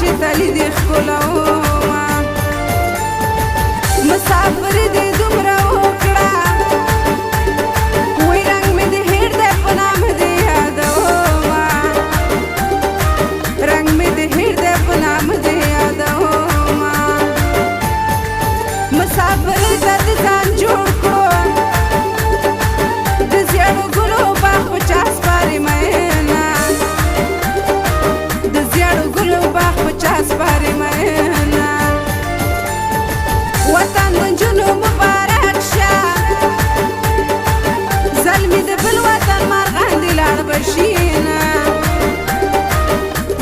چې تلي دې ښکلومه مسافر دې دومره وکړه وای رنګ مې دې هېر دی په نام دې یادومه رنګ مې دې هېر دی په نام دې یادومه مسافر ته د ځان جوړ کړو د زیړو ګلو باغ په چا سپارې میینه د زیړو ګلو باغ په چا سپارې میینه وطن د نجونو مبارک شه زلمي د بل وطن مارغان دې لاړ بشینه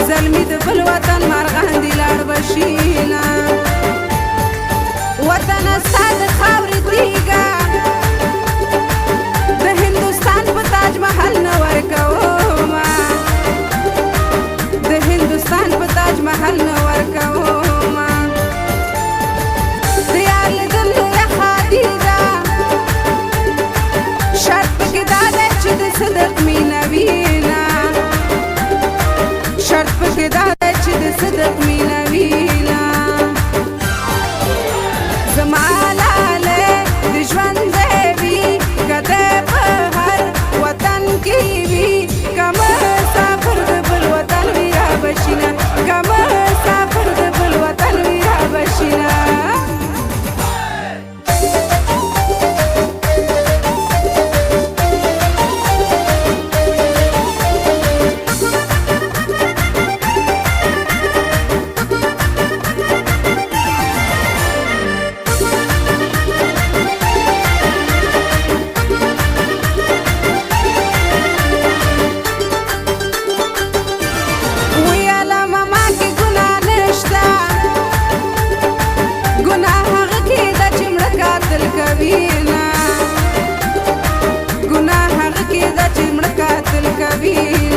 زلمي د بل وطن مارغان دې لاړ بشینه وطن ستا د خاورې تیږه د هندوستان په تاج محل نه ورکومه د هندوستان په تاج محل نه ورکومه د یار لیدل لویه ښادي ده شرط پکې دا دی چې د صدق مینه وینه شرط پکې دا دی چې د صدق مینه وینه زما لاله د ژوند دی وي که دی په هر وطن کې وي که مسافر د بل وطن وي را بشینه که مسافر د بل وطن وي را بشینه ګناه هغه کې ده چې مړه قاتل کوي